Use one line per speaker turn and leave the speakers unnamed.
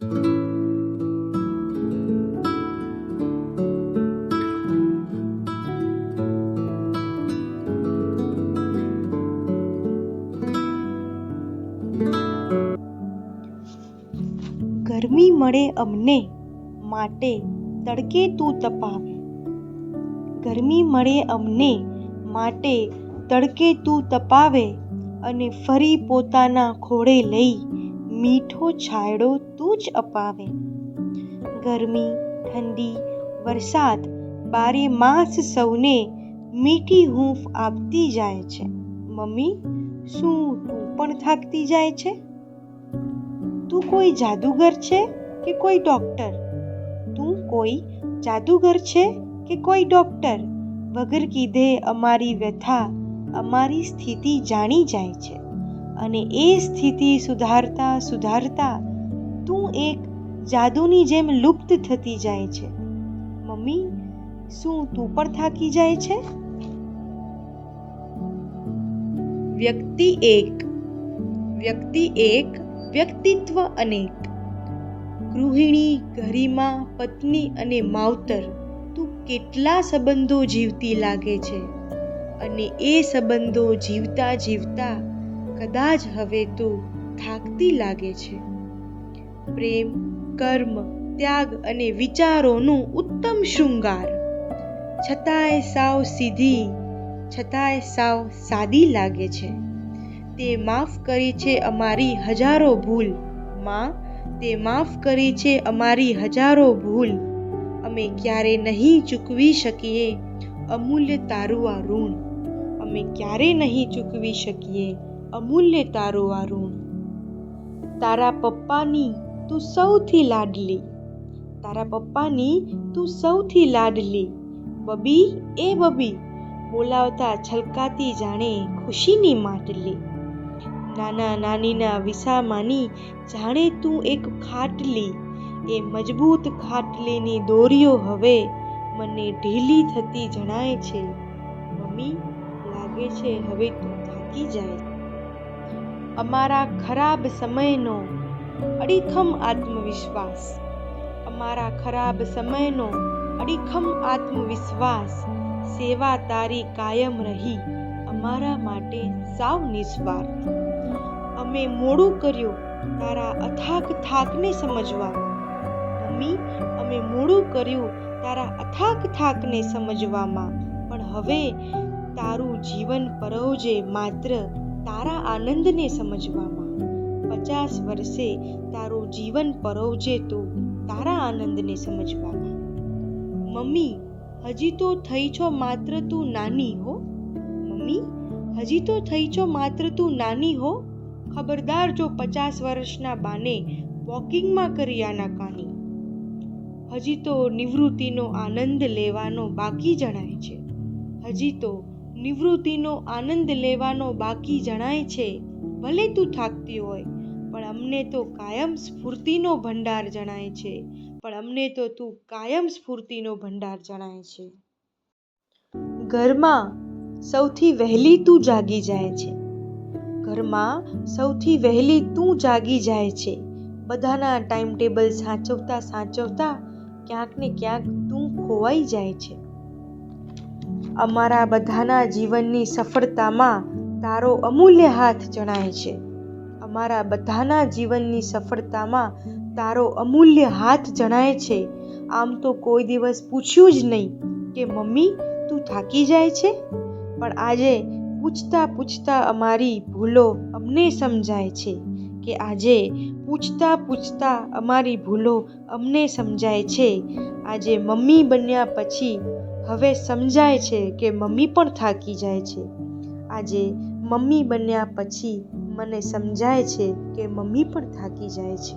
ગરમી મળે અમને માટે તડકે તું તપાવે. ગરમી મળે અમને માટે તડકે તું તપાવે અને ફરી પોતાના ખોળે લઈ મીઠો છાંયડો તું જ અપાવે. ગરમી, ઠંડી, વરસાદ બારે માસ સૌને મીઠી હૂંફ આપતી જાય છે. મમ્મી, શું તું પણ થાકતી જાય છે? તું કોઈ જાદુગર છે કે કોઈ ડોક્ટર? તું કોઈ જાદુગર છે કે કોઈ ડોક્ટર? વગર કીધે અમારી વ્યથા, અમારી સ્થિતિ જાણી જાય છે. અને એ સ્થિતિ સુધારતા સુધારતા તું એક જાદુની જેમ લુપ્ત થતી જાય છે. મમ્મી, શું તું પણ થાકી જાય છે? વ્યક્તિ એક. વ્યક્તિ એક, વ્યક્તિત્વ અનેક. ગૃહિણી, ગરિમા, પત્ની અને માવતર, તું કેટલા સંબંધો જીવતી લાગે છે. અને એ સંબંધો જીવતા જીવતા કદાચ હવે તું થાકતી લાગે છે. પ્રેમ, કર્મ, ત્યાગ અને વિચારોનું ઉત્તમ શૃંગાર, છતાંય સાવ સીધી, છતાંય સાવ સાદી લાગે છે. તે માફ કરી છે અમારી હજારો ભૂલ. માં, તે માફ કરી છે અમારી હજારો ભૂલ. અમે ક્યારે નહીં ચૂકવી શકીએ અમૂલ્ય તારું આ ઋણ. અમે ક્યારે નહીં ચૂકવી શકીએ અમૂલ્ય તારું આ ઋણ. તારા પપ્પાની તું સૌથી લાડલી. તારા પપ્પાની તું સૌથી લાડલી. બબી, એ બબી, બોલાવતા છલકાતી જાણે ખુશીની માટલી. નાના નાનીના વિસામાની જાણે તું એક ખાટલી. એ મજબૂત ખાટલીની દોરીઓ હવે મને ઢીલી થતી જણાય છે. મમ્મી, લાગે છે હવે તું થાકી જાય. અમારા ખરાબ સમયનો અડીખમ આત્મવિશ્વાસ. અમારા ખરાબ સમયનો અડીખમ આત્મવિશ્વાસ. સેવા તારી કાયમ રહી અમારા માટે સાવ નિસ્વાર્થ. અમે મોડું કર્યું તારા અથાગ થાકને સમજવામાં. મમ્મી, અમે મોડું કર્યું તારા અથાગ થાકને સમજવામાં. પણ હવે તારું જીવન પરોવજે માત્ર તારા આનંદને સમજવામાં. 50 વર્ષે તારું જીવન પરોવજે તું તારા આનંદને સમજવામાં. મમ્મી, હજી તો થઈ છો માત્ર તું નાની હો. મમ્મી, હજી તો થઈ છો માત્ર તું નાની હો. ખબરદાર જો 50 વર્ષના બાને વોકિંગમાં કરી આનાકાની. હજી તો નિવૃત્તિનો આનંદ લેવાનો બાકી જણાય છે. હજી તો નિવૃત્તિનો આનંદ લેવાનો બાકી જણાય છે. ભલે તું થાકતી હોય પણ અમને તો કાયમ સ્ફૂર્તિનો ભંડાર જણાય છે. પણ અમને તો તું કાયમ સ્ફૂર્તિનો ભંડાર જણાય છે. ઘરમાં સૌથી વહેલી તું જાગી જાય છે. ઘરમાં સૌથી વહેલી તું જાગી જાય છે. બધાના ટાઈમ ટેબલ સાચવતા સાચવતા ક્યાંક ને ક્યાંક તું ખોવાઈ જાય છે. અમારા બધાના જીવનની સફળતામાં તારો અમૂલ્ય હાથ જણાય છે. અમારા બધાના જીવનની સફળતામાં તારો અમૂલ્ય હાથ જણાય છે. આમ તો કોઈ દિવસ પૂછ્યું જ નહીં કે મમ્મી, તું થાકી જાય છે? પણ આજે પૂછતા પૂછતા અમારી ભૂલો અમને સમજાય છે. કે આજે પૂછતા પૂછતા અમારી ભૂલો અમને સમજાય છે. આજે મમ્મી બન્યા પછી હવે સમજાય છે કે મમ્મી પણ થાકી જાય છે. આજે મમ્મી બન્યા પછી મને સમજાય છે કે મમ્મી પણ થાકી જાય છે.